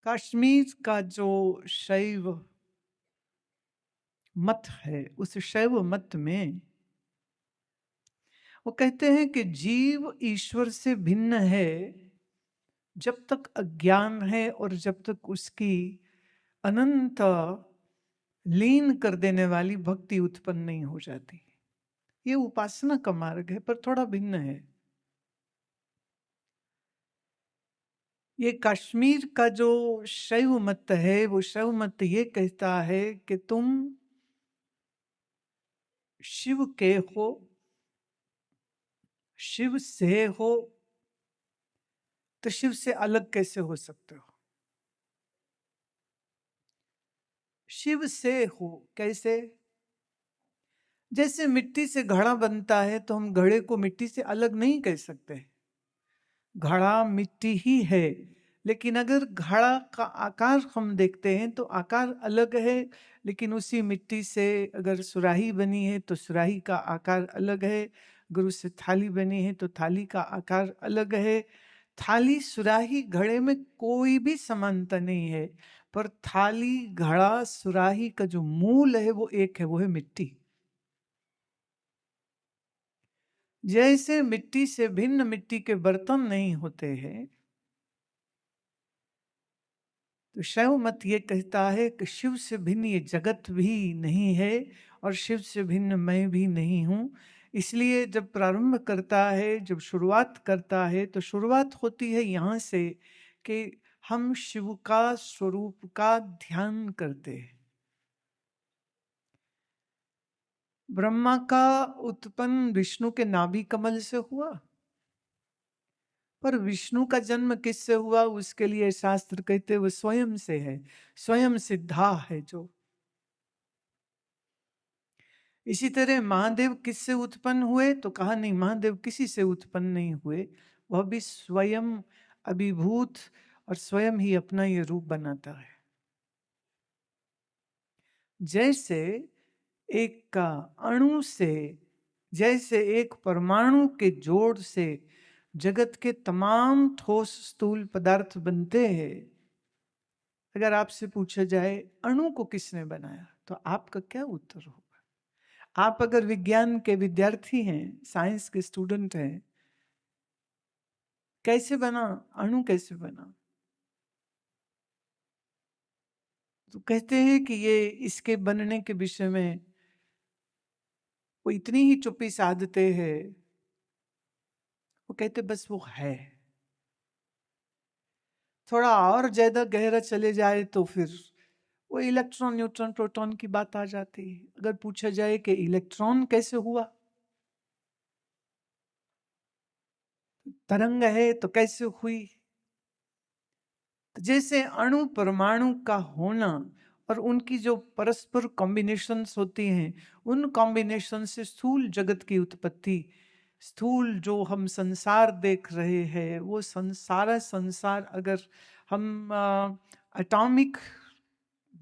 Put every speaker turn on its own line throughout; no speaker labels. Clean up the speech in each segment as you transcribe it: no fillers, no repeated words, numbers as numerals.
कश्मीर का जो शैव मत है, उस शैव मत में वो कहते हैं कि जीव ईश्वर से भिन्न है जब तक अज्ञान है और जब तक उसकी अनंत लीन कर देने वाली भक्ति उत्पन्न नहीं हो जाती। ये उपासना का मार्ग है, पर थोड़ा भिन्न है। ये कश्मीर का जो शैव मत है, वो शैव मत ये कहता है कि तुम शिव के हो, शिव से हो, तो शिव से अलग कैसे हो सकते हो? शिव से हो कैसे? जैसे मिट्टी से घड़ा बनता है तो हम घड़े को मिट्टी से अलग नहीं कह सकते। घड़ा मिट्टी ही है, लेकिन अगर घड़ा का आकार हम देखते हैं तो आकार अलग है, लेकिन उसी मिट्टी से अगर सुराही बनी है तो सुराही का आकार अलग है, अगर उससे थाली बनी है तो थाली का आकार अलग है। थाली सुराही घड़े में कोई भी समानता नहीं है, पर थाली घड़ा सुराही का जो मूल है वो एक है, वो है मिट्टी। जैसे मिट्टी से भिन्न मिट्टी के बर्तन नहीं होते हैं, तो शैव मत ये कहता है कि शिव से भिन्न ये जगत भी नहीं है और शिव से भिन्न मैं भी नहीं हूं। इसलिए जब प्रारंभ करता है, जब शुरुआत करता है, तो शुरुआत होती है यहाँ से कि हम शिव का स्वरूप का ध्यान करते हैं। ब्रह्मा का उत्पन्न विष्णु के नाभि कमल से हुआ, पर विष्णु का जन्म किससे हुआ? उसके लिए शास्त्र कहते वो स्वयं से है, स्वयं सिद्धा है जो। इसी तरह महादेव किससे उत्पन्न हुए? तो कहा नहीं, महादेव किसी से उत्पन्न नहीं हुए, वह भी स्वयं अभिभूत और स्वयं ही अपना ये रूप बनाता है। जैसे एक का अणु से, जैसे एक परमाणु के जोड़ से जगत के तमाम ठोस स्थूल पदार्थ बनते हैं, अगर आपसे पूछा जाए अणु को किसने बनाया, तो आपका क्या उत्तर होगा? आप अगर विज्ञान के विद्यार्थी हैं, साइंस के स्टूडेंट हैं, कैसे बना अणु, कैसे बना? तो कहते हैं कि ये इसके बनने के विषय में वो इतनी ही चुप्पी साधते हैं, वो कहते बस वो है। थोड़ा और ज्यादा गहरा चले जाए तो फिर वो इलेक्ट्रॉन न्यूट्रॉन प्रोटॉन की बात आ जाती है। अगर पूछा जाए कि इलेक्ट्रॉन कैसे हुआ, तरंग है तो कैसे हुई? तो जैसे अणु परमाणु का होना और उनकी जो परस्पर कॉम्बिनेशंस होती हैं, उन कॉम्बिनेशन से स्थूल जगत की उत्पत्ति, स्थूल जो हम संसार देख रहे हैं, वो संसार अगर हम एटॉमिक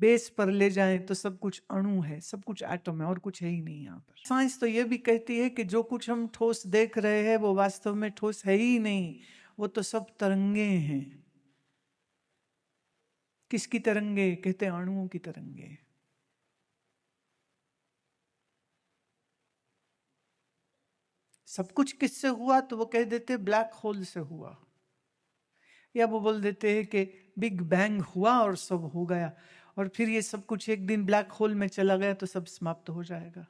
बेस पर ले जाएं तो सब कुछ अणु है, सब कुछ एटम है और कुछ है ही नहीं यहाँ पर। साइंस तो ये भी कहती है कि जो कुछ हम ठोस देख रहे हैं वो वास्तव में ठोस है ही नहीं, वो तो सब तरंगे हैं। किसकी तरंगे? कहते हैं अणुओं की तरंगे। सब कुछ किससे हुआ? तो वो कह देते ब्लैक होल से हुआ, या वो बोल देते हैं कि बिग बैंग हुआ और सब हो गया, और फिर ये सब कुछ एक दिन ब्लैक होल में चला गया तो सब समाप्त हो जाएगा।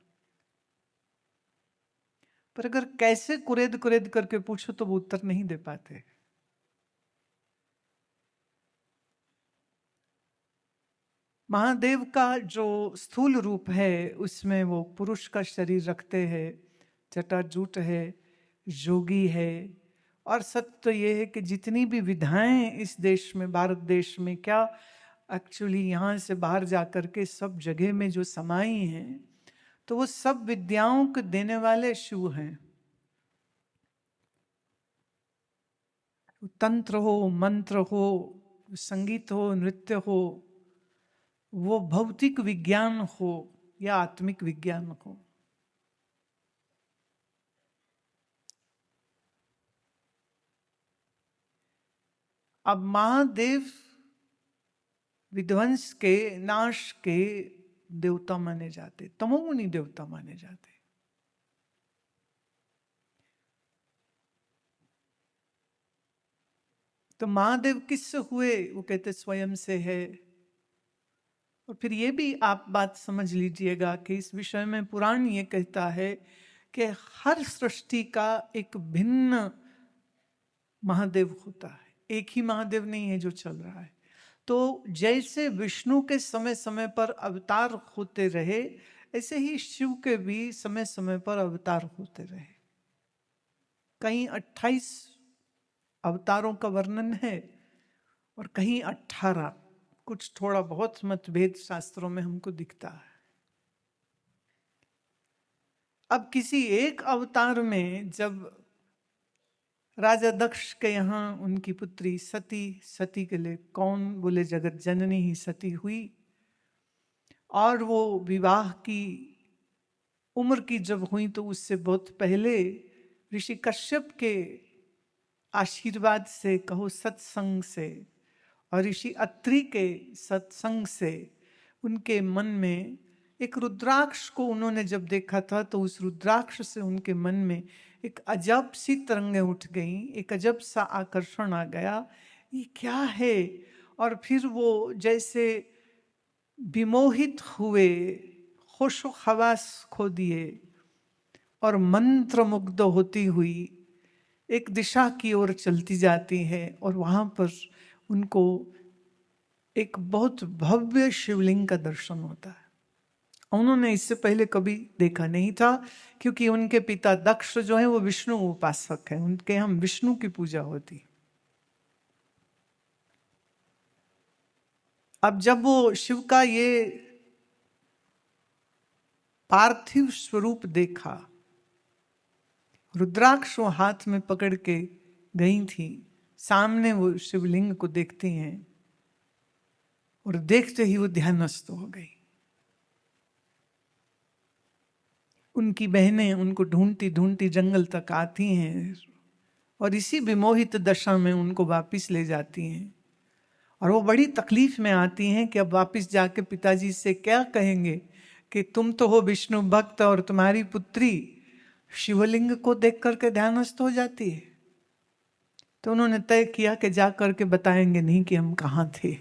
पर अगर कैसे कुरेद कुरेद करके पूछो तो वो उत्तर नहीं दे पाते। महादेव का जो स्थूल रूप है उसमें वो पुरुष का शरीर रखते हैं, जटाजूट है, योगी है। और सत्य तो ये है कि जितनी भी विधाएं इस देश में, भारत देश में, क्या एक्चुअली यहाँ से बाहर जाकर के सब जगह में जो समाई हैं, तो वो सब विद्याओं को देने वाले शिव हैं। तंत्र हो, मंत्र हो, संगीत हो, नृत्य हो, वो भौतिक विज्ञान हो या आत्मिक विज्ञान हो। अब महादेव विध्वंस के, नाश के देवता माने जाते, तमोगुणी देवता माने जाते। तो महादेव किससे हुए? वो कहते स्वयं से है। और फिर ये भी आप बात समझ लीजिएगा कि इस विषय में पुराण ये कहता है कि हर सृष्टि का एक भिन्न महादेव होता है, एक ही महादेव नहीं है जो चल रहा है। तो जैसे विष्णु के समय समय पर अवतार होते रहे, ऐसे ही शिव के भी समय समय पर अवतार होते रहे। कहीं 28 अवतारों का वर्णन है और कहीं 18, कुछ थोड़ा बहुत मतभेद शास्त्रों में हमको दिखता है। अब किसी एक अवतार में जब राजा दक्ष के यहाँ उनकी पुत्री सती के लिए कौन बोले जगत जननी ही सती हुई, और वो विवाह की उम्र की जब हुई तो उससे बहुत पहले ऋषि कश्यप के आशीर्वाद से, कहो सत्संग से, और ऋषि अत्रि के सत्संग से उनके मन में एक रुद्राक्ष को उन्होंने जब देखा था, तो उस रुद्राक्ष से उनके मन में एक अजब सी तरंगें उठ गई, एक अजब सा आकर्षण आ गया, ये क्या है। और फिर वो जैसे विमोहित हुए, होशो हवास खो दिए और मंत्र मुग्ध होती हुई एक दिशा की ओर चलती जाती है। और वहां पर उनको एक बहुत भव्य शिवलिंग का दर्शन होता है। उन्होंने इससे पहले कभी देखा नहीं था, क्योंकि उनके पिता दक्ष जो है वो विष्णु उपासक है, उनके यहाँ विष्णु की पूजा होती। अब जब वो शिव का ये पार्थिव स्वरूप देखा, रुद्राक्ष वो हाथ में पकड़ के गई थी, सामने वो शिवलिंग को देखती हैं और देखते ही वो ध्यानस्थ हो गई। उनकी बहनें उनको ढूंढती ढूंढती जंगल तक आती हैं और इसी विमोहित दशा में उनको वापस ले जाती हैं। और वो बड़ी तकलीफ में आती हैं कि अब वापस जाके पिताजी से क्या कहेंगे कि तुम तो हो विष्णु भक्त और तुम्हारी पुत्री शिवलिंग को देख करके ध्यानस्थ हो जाती है। तो उन्होंने तय किया कि जा करके बताएंगे नहीं कि हम कहाँ थे।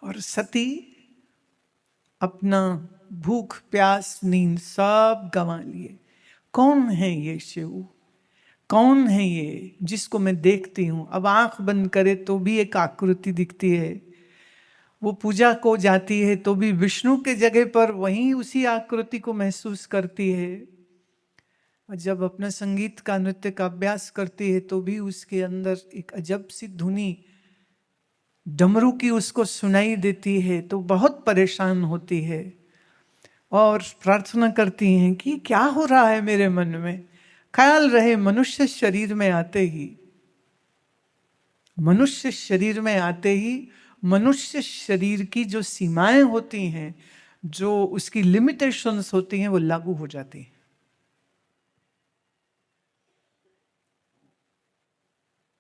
और सती अपना भूख प्यास नींद सब गंवा लिए। कौन है ये शिव, कौन है ये जिसको मैं देखती हूं? अब आंख बंद करे तो भी एक आकृति दिखती है, वो पूजा को जाती है तो भी विष्णु के जगह पर वहीं उसी आकृति को महसूस करती है। और जब अपना संगीत का, नृत्य का अभ्यास करती है तो भी उसके अंदर एक अजब सी धुनी डमरू की उसको सुनाई देती है, तो बहुत परेशान होती है और प्रार्थना करती हैं कि क्या हो रहा है मेरे मन में। ख्याल रहे मनुष्य शरीर में आते ही, मनुष्य शरीर में आते ही मनुष्य शरीर की जो सीमाएं होती हैं, जो उसकी लिमिटेशंस होती हैं, वो लागू हो जाती हैं।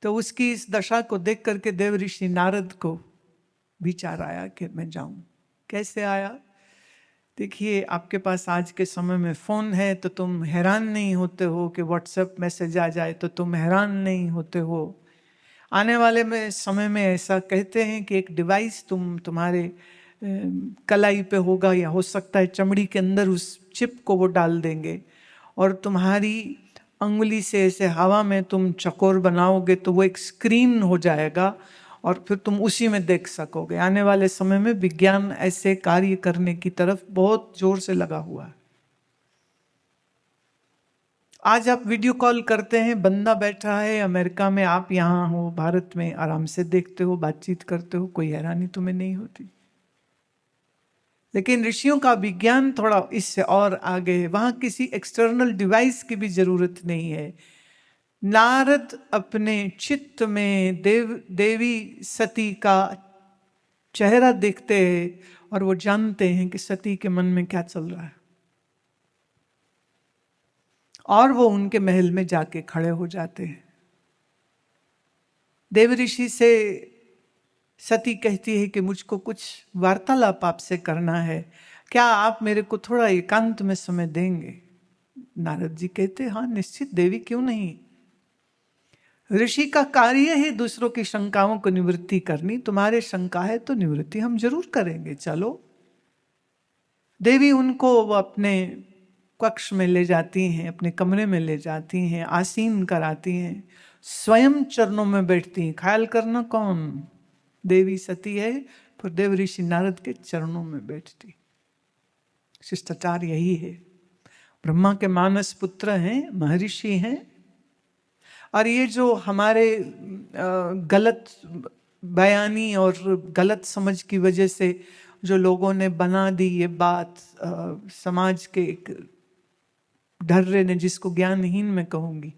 तो उसकी इस दशा को देख करके देव ऋषि नारद को विचार आया कि मैं जाऊं। कैसे आया? देखिए, आपके पास आज के समय में फोन है तो तुम हैरान नहीं होते हो कि व्हाट्सएप मैसेज आ जाए तो तुम हैरान नहीं होते हो। आने वाले में समय में ऐसा कहते हैं कि एक डिवाइस तुम्हारे कलाई पे होगा, या हो सकता है चमड़ी के अंदर उस चिप को वो डाल देंगे और तुम्हारी अंगुली से ऐसे हवा में तुम चकोर बनाओगे तो वो एक स्क्रीन हो जाएगा और फिर तुम उसी में देख सकोगे। आने वाले समय में विज्ञान ऐसे कार्य करने की तरफ बहुत जोर से लगा हुआ है। आज आप वीडियो कॉल करते हैं, बंदा बैठा है अमेरिका में, आप यहाँ हो भारत में, आराम से देखते हो, बातचीत करते हो, कोई हैरानी तुम्हें नहीं होती। लेकिन ऋषियों का विज्ञान थोड़ा इससे और आगे है, वहां किसी एक्सटर्नल डिवाइस की भी जरूरत नहीं है। नारद अपने चित्त में देवी सती का चेहरा देखते हैं और वो जानते हैं कि सती के मन में क्या चल रहा है, और वो उनके महल में जाके खड़े हो जाते हैं। देव ऋषि से सती कहती है कि मुझको कुछ वार्तालाप आपसे करना है, क्या आप मेरे को थोड़ा एकांत में समय देंगे? नारद जी कहते हाँ निश्चित देवी, क्यों नहीं। ऋषि का कार्य है दूसरों की शंकाओं को निवृत्ति करनी, तुम्हारे शंका है तो निवृत्ति हम जरूर करेंगे, चलो। देवी उनको वो अपने कक्ष में ले जाती हैं, अपने कमरे में ले जाती हैं, आसीन कराती हैं, स्वयं चरणों में बैठती हैं। ख्याल करना कौन देवी सती है, पर देव ऋषि नारद के चरणों में बैठती। शिष्टाचार यही है। ब्रह्मा के मानस पुत्र हैं, महर्षि हैं, और ये जो हमारे गलत बयानी और गलत समझ की वजह से जो लोगों ने बना दी ये बात, समाज के एक ढर्रे ने, जिसको ज्ञानहीन मैं कहूंगी,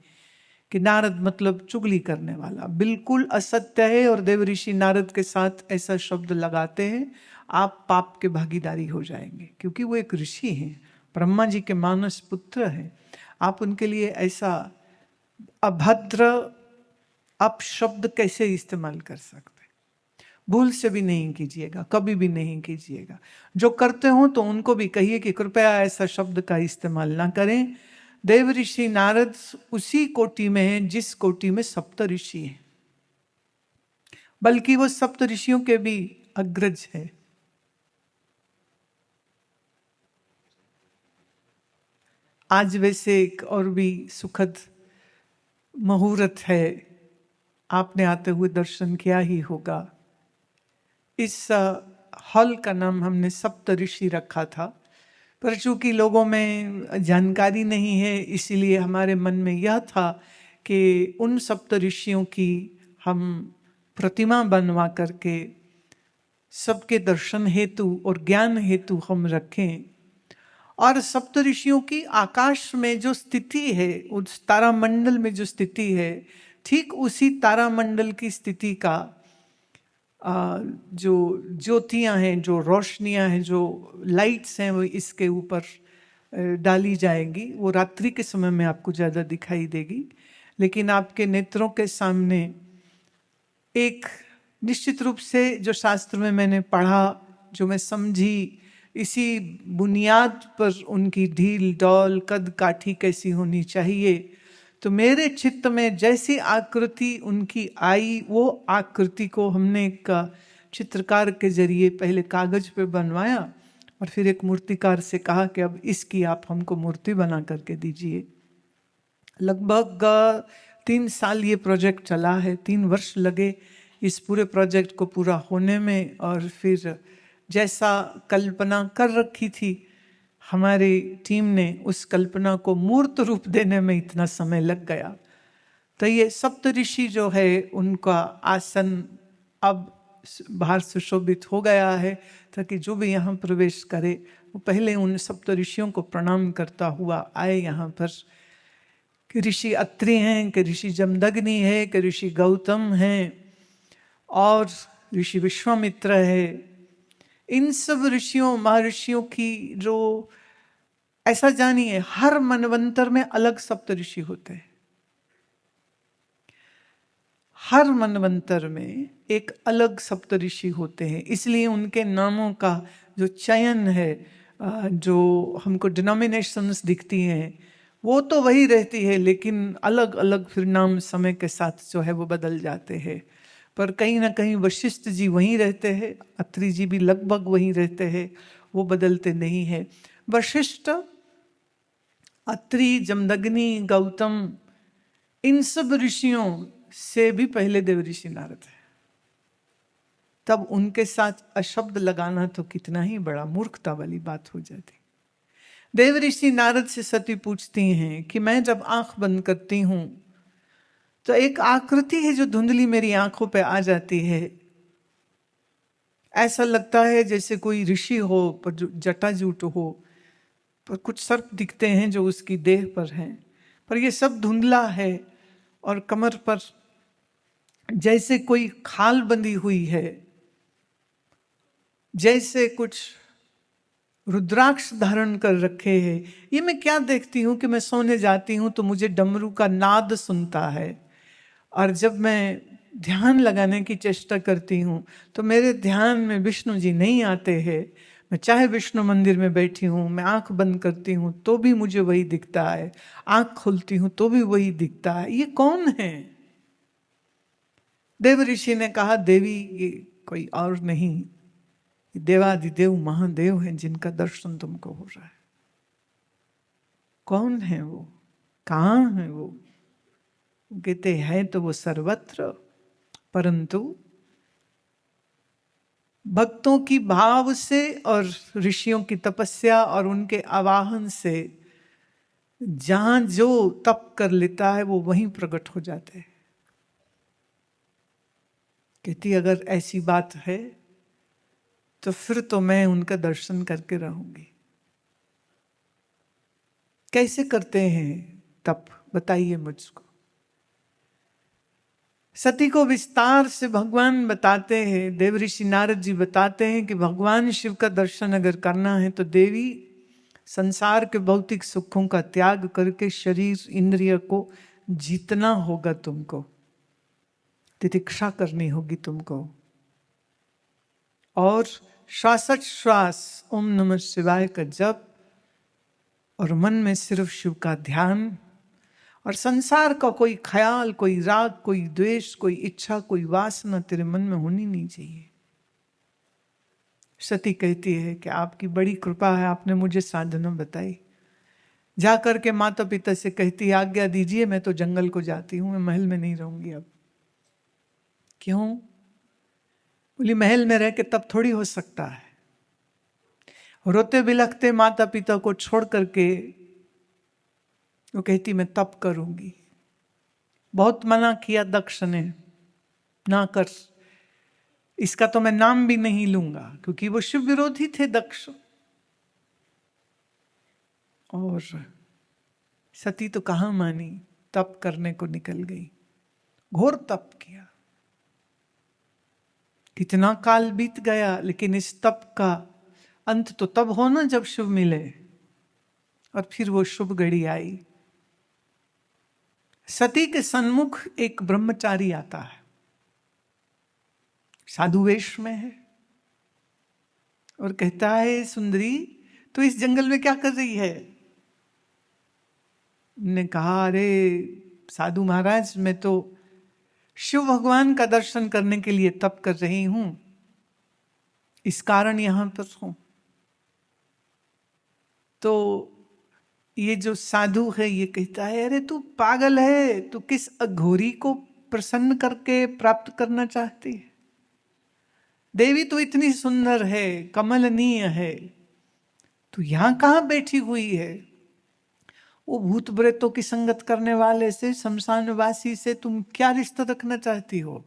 कि नारद मतलब चुगली करने वाला, बिल्कुल असत्य है। और देव ऋषि नारद के साथ ऐसा शब्द लगाते हैं, आप पाप के भागीदारी हो जाएंगे, क्योंकि वो एक ऋषि हैं, ब्रह्मा जी के मानस पुत्र हैं। आप उनके लिए ऐसा अभद्र अपशब्द कैसे इस्तेमाल कर सकते? भूल से भी नहीं कीजिएगा, कभी भी नहीं कीजिएगा। जो करते हो तो उनको भी कहिए कि कृपया ऐसा शब्द का इस्तेमाल ना करें। देव ऋषि नारद उसी कोटि में हैं जिस कोटि में सप्त ऋषि हैं, बल्कि वो सप्त ऋषियों के भी अग्रज है। आज वैसे एक और भी सुखद मुहूर्त है, आपने आते हुए दर्शन किया ही होगा। इस हॉल का नाम हमने सप्त ऋषि रखा था, पर चूंकि लोगों में जानकारी नहीं है, इसीलिए हमारे मन में यह था कि उन सप्त ऋषियों की हम प्रतिमा बनवा करके सबके दर्शन हेतु और ज्ञान हेतु हम रखें। और सप्त ऋषियों की आकाश में जो स्थिति है, उस तारामंडल में जो स्थिति है, ठीक उसी तारामंडल की स्थिति का जो ज्योतियां हैं, जो रोशनियां हैं, जो लाइट्स हैं, वो इसके ऊपर डाली जाएंगी। वो रात्रि के समय में आपको ज़्यादा दिखाई देगी, लेकिन आपके नेत्रों के सामने एक निश्चित रूप से जो शास्त्र में मैंने पढ़ा, जो मैं समझी, इसी बुनियाद पर उनकी ढील डौल कद काठी कैसी होनी चाहिए, तो मेरे चित्त में जैसी आकृति उनकी आई, वो आकृति को हमने एक चित्रकार के जरिए पहले कागज पे बनवाया और फिर एक मूर्तिकार से कहा कि अब इसकी आप हमको मूर्ति बना करके दीजिए। लगभग 3 साल ये प्रोजेक्ट चला है, 3 वर्ष लगे इस पूरे प्रोजेक्ट को पूरा होने में। और फिर जैसा कल्पना कर रखी थी हमारी टीम ने, उस कल्पना को मूर्त रूप देने में इतना समय लग गया। तो ये सप्त ऋषि जो है, उनका आसन अब बाहर सुशोभित हो गया है, ताकि जो भी यहाँ प्रवेश करे वो पहले उन सप्त ऋषियों को प्रणाम करता हुआ आए यहाँ पर। कि ऋषि अत्रि हैं, कि ऋषि जमदग्नि है, कि ऋषि गौतम हैं, और ऋषि विश्वामित्र है। इन सब ऋषियों महर्षियों की जो, ऐसा जानिए हर मनवंतर में अलग सप्त ऋषि होते हैं। हर मनवंतर में एक अलग सप्त ऋषि होते हैं, इसलिए उनके नामों का जो चयन है, जो हमको डिनोमिनेशंस दिखती हैं, वो तो वही रहती है, लेकिन अलग अलग फिर नाम समय के साथ जो है वो बदल जाते हैं। पर कहीं ना कहीं वशिष्ठ जी वहीं रहते हैं, अत्रि जी भी लगभग वहीं रहते हैं, वो बदलते नहीं है। वशिष्ठ, अत्रि, जमदग्नि, गौतम, इन सब ऋषियों से भी पहले देव ऋषि नारद है। तब उनके साथ अशब्द लगाना तो कितना ही बड़ा मूर्खता वाली बात हो जाती। देव ऋषि नारद से सती पूछती हैं कि मैं जब आंख बंद करती हूं तो एक आकृति है जो धुंधली मेरी आंखों पे आ जाती है। ऐसा लगता है जैसे कोई ऋषि हो, पर जो जटाजूट हो, पर कुछ सर्प दिखते हैं जो उसकी देह पर हैं, पर ये सब धुंधला है। और कमर पर जैसे कोई खाल बंधी हुई है, जैसे कुछ रुद्राक्ष धारण कर रखे हैं। ये मैं क्या देखती हूँ कि मैं सोने जाती हूँ तो मुझे डमरू का नाद सुनता है, और जब मैं ध्यान लगाने की चेष्टा करती हूँ तो मेरे ध्यान में विष्णु जी नहीं आते हैं। मैं चाहे विष्णु मंदिर में बैठी हूँ, मैं आंख बंद करती हूँ तो भी मुझे वही दिखता है, आंख खोलती हूँ तो भी वही दिखता है। ये कौन है? देव ऋषि ने कहा, देवी ये कोई और नहीं, देवादिदेव महादेव हैं जिनका दर्शन तुमको हो रहा है। कौन है वो? कहाँ है वो? कहते हैं तो वो सर्वत्र, परंतु भक्तों की भाव से और ऋषियों की तपस्या और उनके आवाहन से जहां जो तप कर लेता है वो वहीं प्रकट हो जाते हैं। कहती अगर ऐसी बात है तो फिर तो मैं उनका दर्शन करके रहूंगी। कैसे करते हैं तप, बताइए मुझको। सती को विस्तार से भगवान बताते हैं, देव ऋषि नारद जी बताते हैं कि भगवान शिव का दर्शन अगर करना है तो देवी संसार के भौतिक सुखों का त्याग करके शरीर इंद्रिय को जीतना होगा तुमको, तितिक्षा करनी होगी तुमको, और श्वासोच्छ्वास ओम नमः शिवाय का जप और मन में सिर्फ शिव का ध्यान, और संसार का कोई ख्याल, कोई राग, कोई द्वेष, कोई इच्छा, कोई वासना तेरे मन में होनी नहीं चाहिए। सती कहती है कि आपकी बड़ी कृपा है, आपने मुझे साधना बताई। जाकर के माता पिता से कहती है, आज्ञा दीजिए मैं तो जंगल को जाती हूं, मैं महल में नहीं रहूंगी अब। क्यों? बोली महल में रह के तब थोड़ी हो सकता है। रोते बिलखते माता पिता को छोड़ करके वो कहती मैं तप करूंगी। बहुत मना किया दक्ष ने, ना कर, इसका तो मैं नाम भी नहीं लूंगा, क्योंकि वो शिव विरोधी थे दक्ष। और सती तो कहां मानी, तप करने को निकल गई, घोर तप किया। कितना काल बीत गया, लेकिन इस तप का अंत तो तब हो ना जब शिव मिले। और फिर वो शुभ घड़ी आई। सती के सन्मुख एक ब्रह्मचारी आता है, साधु वेश में है, और कहता है सुंदरी तू इस जंगल में क्या कर रही है? ने कहा अरे साधु महाराज मैं तो शिव भगवान का दर्शन करने के लिए तप कर रही हूं, इस कारण यहां पर हूं। तो ये जो साधु है ये कहता है अरे तू पागल है, तू किस अघोरी को प्रसन्न करके प्राप्त करना चाहती है? देवी तू इतनी सुंदर है, कमलनीय है, तू यहां कहां बैठी हुई है? वो भूत प्रेतों की संगत करने वाले से, शमशानवासी से तुम क्या रिश्ता रखना चाहती हो?